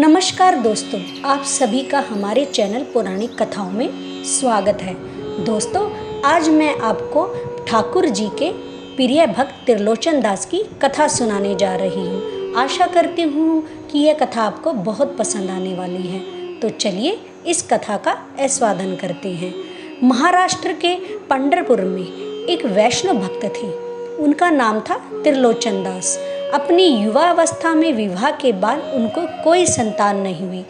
नमस्कार दोस्तों, आप सभी का हमारे चैनल पौराणिक कथाओं में स्वागत है। दोस्तों, आज मैं आपको ठाकुर जी के प्रिय भक्त त्रिलोचन दास की कथा सुनाने जा रही हूँ। आशा करती हूँ कि यह कथा आपको बहुत पसंद आने वाली है। तो चलिए इस कथा का आस्वादन करते हैं। महाराष्ट्र के पंढरपुर में एक वैष्णव भक्त थे। उनका नाम था त्रिलोचन दास। अपनी युवावस्था में विवाह के बाद उनको कोई संतान नहीं हुई,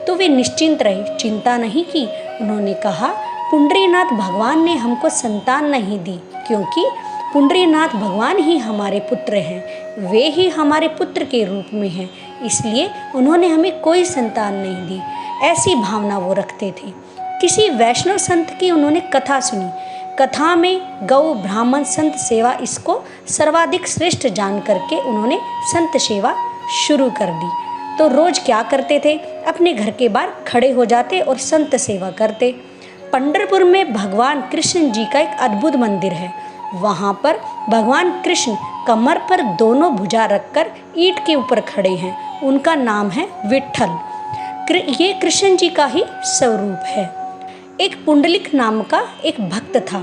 तो वे निश्चिंत रहे, चिंता नहीं की। उन्होंने कहा, पुंडरीनाथ भगवान ने हमको संतान नहीं दी, क्योंकि पुंडरीनाथ भगवान ही हमारे पुत्र हैं, वे ही हमारे पुत्र के रूप में हैं, इसलिए उन्होंने हमें कोई संतान नहीं दी। ऐसी भावना वो रखते थे। किसी वैष्णव संत की उन्होंने कथा सुनी। कथा में गौ ब्राह्मण संत सेवा इसको सर्वाधिक श्रेष्ठ जान करके उन्होंने संत सेवा शुरू कर दी। तो रोज क्या करते थे, अपने घर के बाहर खड़े हो जाते और संत सेवा करते। पंढरपुर में भगवान कृष्ण जी का एक अद्भुत मंदिर है। वहाँ पर भगवान कृष्ण कमर पर दोनों भुजा रखकर ईंट के ऊपर खड़े हैं। उनका नाम है विट्ठल। ये कृष्ण जी का ही स्वरूप है। एक पुंडलिक नाम का एक भक्त था।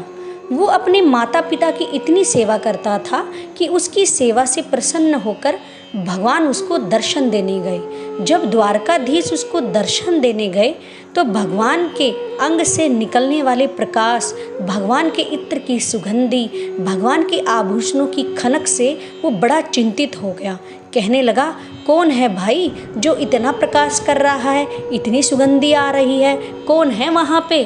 वो अपने माता पिता की इतनी सेवा करता था कि उसकी सेवा से प्रसन्न होकर भगवान उसको दर्शन देने गए। जब द्वारकाधीश उसको दर्शन देने गए तो भगवान के अंग से निकलने वाले प्रकाश, भगवान के इत्र की सुगंधी, भगवान के आभूषणों की खनक से वो बड़ा चिंतित हो गया। कहने लगा, कौन है भाई जो इतना प्रकाश कर रहा है, इतनी सुगंधी आ रही है, कौन है वहाँ पे?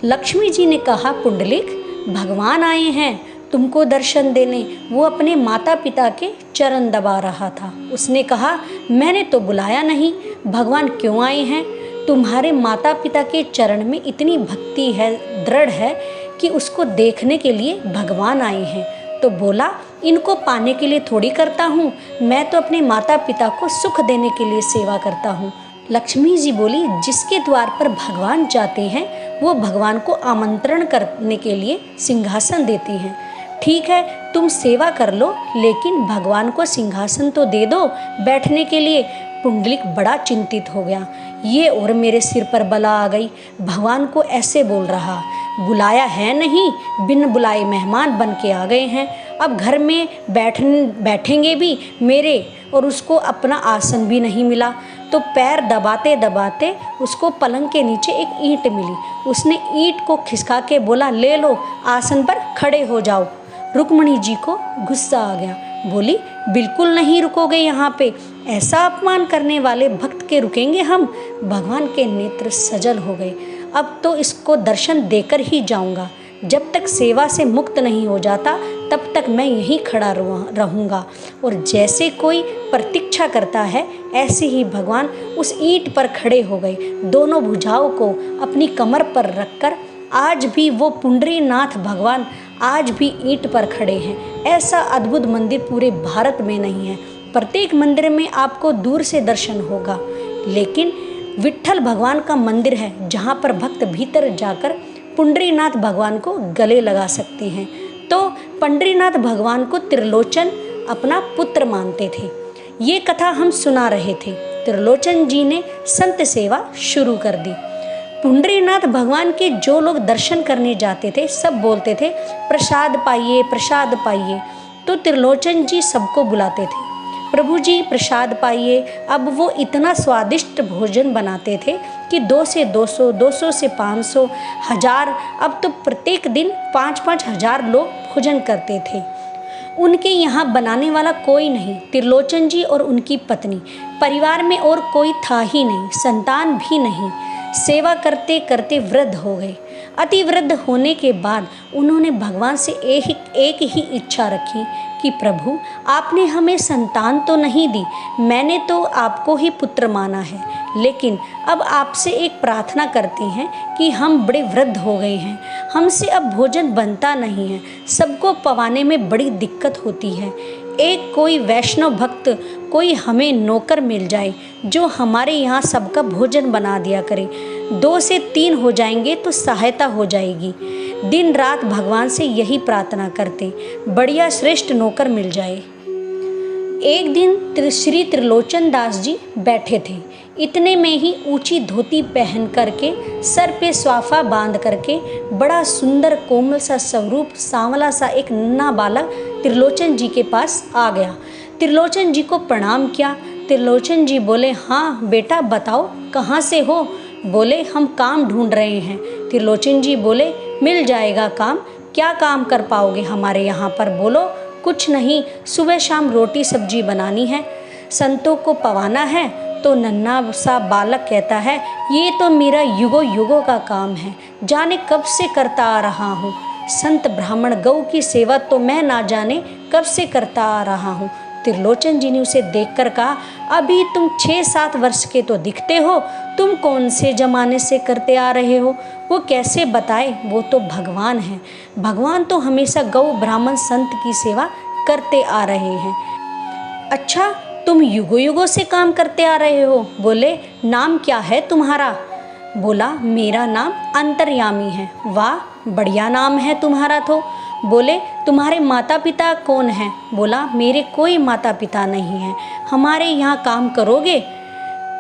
लक्ष्मी जी ने कहा, पुंडलिक, भगवान आए हैं तुमको दर्शन देने। वो अपने माता पिता के चरण दबा रहा था। उसने कहा, मैंने तो बुलाया नहीं, भगवान क्यों आए हैं? तुम्हारे माता पिता के चरण में इतनी भक्ति है, दृढ़ है कि उसको देखने के लिए भगवान आए हैं। तो बोला, इनको पाने के लिए थोड़ी करता हूँ, मैं तो अपने माता पिता को सुख देने के लिए सेवा करता हूँ। लक्ष्मी जी बोली, जिसके द्वार पर भगवान जाते हैं वो भगवान को आमंत्रण करने के लिए सिंहासन देती हैं। ठीक है, तुम सेवा कर लो, लेकिन भगवान को सिंहासन तो दे दो बैठने के लिए। पुंडलिक बड़ा चिंतित हो गया। ये और मेरे सिर पर बला आ गई। भगवान को ऐसे बोल रहा, बुलाया है नहीं, बिन बुलाए मेहमान बन के आ गए हैं। अब घर में बैठेंगे भी मेरे, और उसको अपना आसन भी नहीं मिला। तो पैर दबाते दबाते उसको पलंग के नीचे एक ईंट मिली। उसने ईंट को खिसका के बोला, ले लो, आसन पर खड़े हो जाओ। रुक्मणी जी को गुस्सा आ गया। बोली, बिल्कुल नहीं रुकोगे यहाँ पे, ऐसा अपमान करने वाले भक्त के रुकेंगे हम? भगवान के नेत्र सजल हो गए। अब तो इसको दर्शन देकर ही जाऊंगा। जब तक सेवा से मुक्त नहीं हो जाता तब तक मैं यहीं खड़ा रहूँगा। और जैसे कोई प्रतीक्षा करता है ऐसे ही भगवान उस ईंट पर खड़े हो गए। दोनों भुजाओं को अपनी कमर पर रखकर आज भी वो पुंडरीनाथ भगवान आज भी ईंट पर खड़े हैं। ऐसा अद्भुत मंदिर पूरे भारत में नहीं है। प्रत्येक मंदिर में आपको दूर से दर्शन होगा, लेकिन विट्ठल भगवान का मंदिर है जहाँ पर भक्त भीतर जाकर पुंडरीनाथ भगवान को गले लगा सकते हैं। तो पंडरीनाथ भगवान को त्रिलोचन अपना पुत्र मानते थे। ये कथा हम सुना रहे थे। त्रिलोचन जी ने संत सेवा शुरू कर दी। पुंडरीनाथ भगवान के जो लोग दर्शन करने जाते थे सब बोलते थे, प्रसाद पाइए, प्रसाद पाइए। तो त्रिलोचन जी सबको बुलाते थे, प्रभु जी प्रसाद पाइए। अब वो इतना स्वादिष्ट भोजन बनाते थे कि 2 से 200, 200 से 500, 1000, अब तो प्रत्येक दिन 5-5 हजार लोग भोजन करते थे। उनके यहाँ बनाने वाला कोई नहीं, त्रिलोचन जी और उनकी पत्नी। परिवार में और कोई था ही नहीं, संतान भी नहीं। सेवा करते करते वृद्ध हो गए। अति वृद्ध होने के बाद उन्होंने भगवान से एक ही इच्छा रखी कि प्रभु, आपने हमें संतान तो नहीं दी, मैंने तो आपको ही पुत्र माना है, लेकिन अब आपसे एक प्रार्थना करते हैं कि हम बड़े वृद्ध हो गए हैं, हमसे अब भोजन बनता नहीं है, सबको पवाने में बड़ी दिक्कत होती है। एक कोई वैष्णव भक्त, कोई हमें नौकर मिल जाए जो हमारे यहाँ सबका भोजन बना दिया करे। 2 से 3 हो जाएंगे तो सहायता हो जाएगी। दिन रात भगवान से यही प्रार्थना करते, बढ़िया श्रेष्ठ नौकर मिल जाए। एक दिन श्री त्रिलोचन दास जी बैठे थे। इतने में ही ऊंची धोती पहन करके, सर पे स्वाफा बांध करके, बड़ा सुंदर कोमल सा स्वरूप सांवला सा एक नन्हा बालक त्रिलोचन जी के पास आ गया। त्रिलोचन जी को प्रणाम किया। त्रिलोचन जी बोले, हाँ बेटा बताओ कहाँ से हो? बोले, हम काम ढूंढ रहे हैं। त्रिलोचन जी बोले, मिल जाएगा काम। क्या काम कर पाओगे हमारे यहाँ पर? बोलो। कुछ नहीं, सुबह शाम रोटी सब्जी बनानी है, संतों को पवाना है। तो नन्हा सा बालक कहता है, ये तो मेरा युगों युगों का काम है, जाने कब से करता आ रहा हूँ। संत ब्राह्मण गौ की सेवा तो मैं ना जाने कब से करता आ रहा हूँ। त्रिलोचन जी ने उसे देखकर कहा, अभी तुम 6-7 वर्ष के तो दिखते हो, तुम कौन से जमाने से करते आ रहे हो? वो कैसे बताए? वो तो भगवान है। भगवान तो हमेशा गौ ब्राह्मण संत की सेवा करते आ रहे हैं। अच्छा, तुम युगों युगों से काम करते आ रहे हो? बोले, नाम क्या है तुम्हारा? बोला, मेरा नाम अंतर्यामी है। वाह, बढ़िया नाम है तुम्हारा तो। बोले, तुम्हारे माता पिता कौन हैं? बोला, मेरे कोई माता पिता नहीं है। हमारे यहाँ काम करोगे?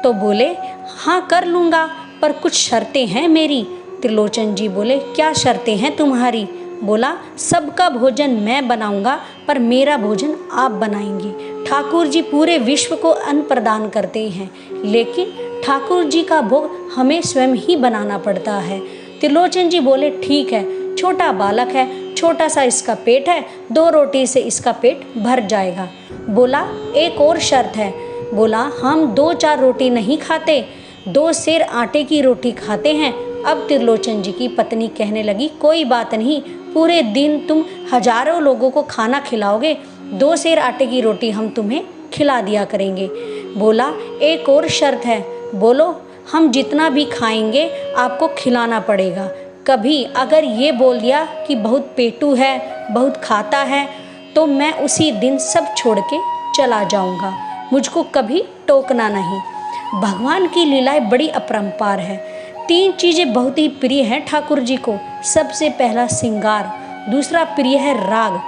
तो बोले, हाँ कर लूँगा, पर कुछ शर्तें हैं मेरी। त्रिलोचन जी बोले, क्या शर्तें हैं तुम्हारी? बोला, सबका भोजन मैं बनाऊंगा, पर मेरा भोजन आप बनाएंगे। ठाकुर जी पूरे विश्व को अन्न प्रदान करते हैं, लेकिन ठाकुर जी का भोग हमें स्वयं ही बनाना पड़ता है। त्रिलोचन जी बोले, ठीक है, छोटा बालक है, छोटा सा इसका पेट है, 2 रोटी से इसका पेट भर जाएगा। बोला, एक और शर्त है। बोला, हम 2-4 रोटी नहीं खाते, 2 सेर आटे की रोटी खाते हैं। अब त्रिलोचन जी की पत्नी कहने लगी, कोई बात नहीं, पूरे दिन तुम हजारों लोगों को खाना खिलाओगे, 2 सेर आटे की रोटी हम तुम्हें खिला दिया करेंगे। बोला, एक और शर्त है। बोलो, हम जितना भी खाएंगे आपको खिलाना पड़ेगा। कभी अगर ये बोल दिया कि बहुत पेटू है, बहुत खाता है, तो मैं उसी दिन सब छोड़ के चला जाऊंगा। मुझको कभी टोकना नहीं। भगवान की लीलाएं बड़ी अपरंपार है। 3 चीज़ें बहुत ही प्रिय हैं ठाकुर जी को। सबसे पहला श्रृंगार, दूसरा प्रिय है राग,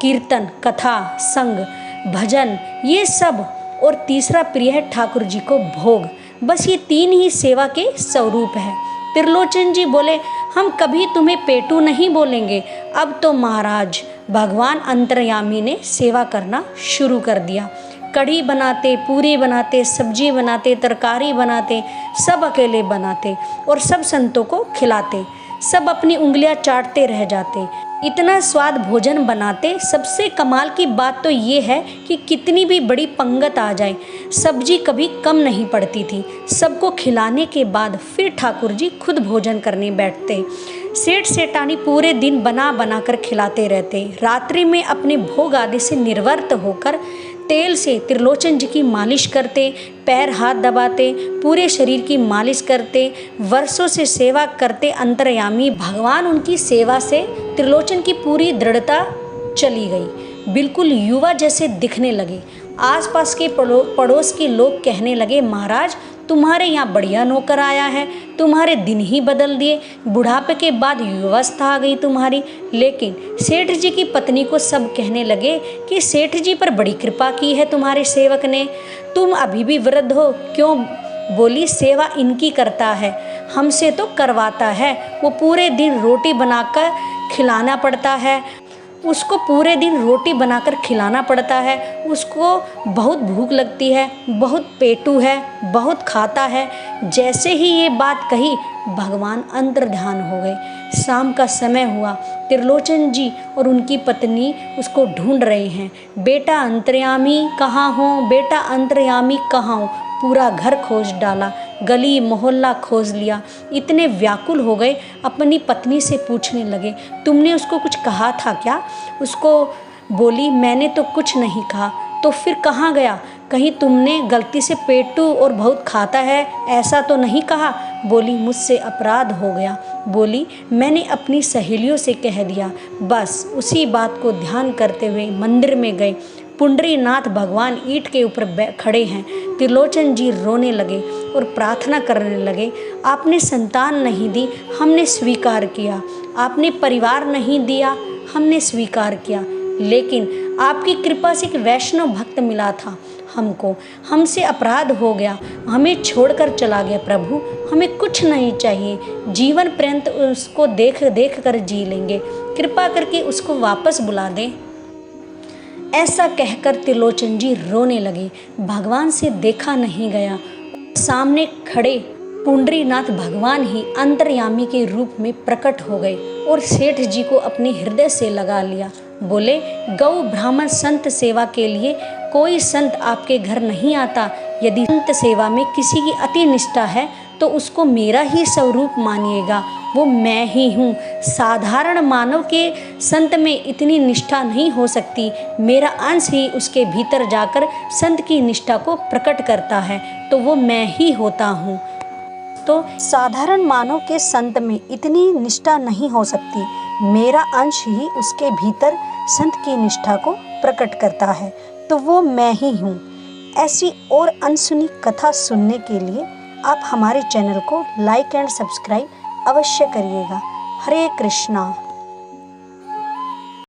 कीर्तन, कथा, संग, भजन, ये सब, और तीसरा प्रिय है ठाकुर जी को भोग। बस ये 3 ही सेवा के स्वरूप है। त्रिलोचन जी बोले, हम कभी तुम्हें पेटू नहीं बोलेंगे। अब तो महाराज भगवान अंतर्यामी ने सेवा करना शुरू कर दिया। कढ़ी बनाते, पूरी बनाते, सब्जी बनाते, तरकारी बनाते, सब अकेले बनाते और सब संतों को खिलाते। सब अपनी उंगलियां चाटते रह जाते। इतना स्वाद भोजन बनाते। सबसे कमाल की बात तो ये है कि कितनी भी बड़ी पंगत आ जाए, सब्जी कभी कम नहीं पड़ती थी। सबको खिलाने के बाद फिर ठाकुर जी खुद भोजन करने बैठते। सेठ सेठानी पूरे दिन बना बना कर खिलाते रहते। रात्रि में अपने भोग आदि से निर्वृत्त होकर तेल से त्रिलोचन जी की मालिश करते, पैर हाथ दबाते, पूरे शरीर की मालिश करते, वर्षों से सेवा करते अंतर्यामी भगवान। उनकी सेवा से त्रिलोचन की पूरी दृढ़ता चली गई, बिल्कुल युवा जैसे दिखने लगे। आसपास के पड़ोस के लोग कहने लगे, महाराज तुम्हारे यहाँ बढ़िया नौकर आया है, तुम्हारे दिन ही बदल दिए, बुढ़ापे के बाद युवावस्था आ गई तुम्हारी। लेकिन सेठ जी की पत्नी को सब कहने लगे कि सेठ जी पर बड़ी कृपा की है तुम्हारे सेवक ने, तुम अभी भी वृद्ध हो क्यों? बोली, सेवा इनकी करता है, हमसे तो करवाता है। वो पूरे दिन रोटी बनाकर खिलाना पड़ता है, उसको पूरे दिन रोटी बनाकर खिलाना पड़ता है। उसको बहुत भूख लगती है, बहुत पेटू है, बहुत खाता है। जैसे ही ये बात कही, भगवान अंतर्ध्यान हो गए। शाम का समय हुआ। त्रिलोचन जी और उनकी पत्नी उसको ढूंढ रहे हैं। बेटा अंतर्यामी कहाँ हो? बेटा अंतर्यामी कहाँ हो? पूरा घर खोज डाला, गली मोहल्ला खोज लिया। इतने व्याकुल हो गए, अपनी पत्नी से पूछने लगे, तुमने उसको कुछ कहा था क्या? उसको बोली, मैंने तो कुछ नहीं कहा। तो फिर कहाँ गया? कहीं तुमने गलती से पेटू और बहुत खाता है ऐसा तो नहीं कहा? बोली, मुझसे अपराध हो गया। बोली, मैंने अपनी सहेलियों से कह दिया। बस उसी बात को ध्यान करते हुए मंदिर में गए। पुंडरीनाथ भगवान ईंट के ऊपर खड़े हैं। त्रिलोचन जी रोने लगे और प्रार्थना करने लगे, आपने संतान नहीं दी, हमने स्वीकार किया। आपने परिवार नहीं दिया, हमने स्वीकार किया। लेकिन आपकी कृपा से एक वैष्णव भक्त मिला था हमको, हमसे अपराध हो गया, हमें छोड़कर चला गया प्रभु, हमें कुछ नहीं चाहिए, जीवन पर्यंत उसको देख देख कर जी लेंगे, कृपा करके उसको वापस बुला दें। ऐसा कहकर त्रिलोचन जी रोने लगे। भगवान से देखा नहीं गया, सामने खड़े पुंडरीनाथ भगवान ही अंतर्यामी के रूप में प्रकट हो गए और सेठ जी को अपने हृदय से लगा लिया। बोले, गौ ब्राह्मण संत सेवा के लिए कोई संत आपके घर नहीं आता। यदि संत सेवा में किसी की अति निष्ठा है तो उसको मेरा ही स्वरूप मानिएगा, वो मैं ही हूँ। साधारण मानव के संत में इतनी निष्ठा नहीं हो सकती, मेरा अंश ही उसके भीतर जाकर संत की निष्ठा को प्रकट करता है, तो वो मैं ही होता हूँ। तो साधारण मानव के संत में इतनी निष्ठा नहीं हो सकती, मेरा अंश ही उसके भीतर संत की निष्ठा को प्रकट करता है, तो वो मैं ही हूँ। ऐसी और अनसुनी कथा सुनने के लिए आप हमारे चैनल को लाइक एंड सब्सक्राइब अवश्य करिएगा। हरे कृष्णा।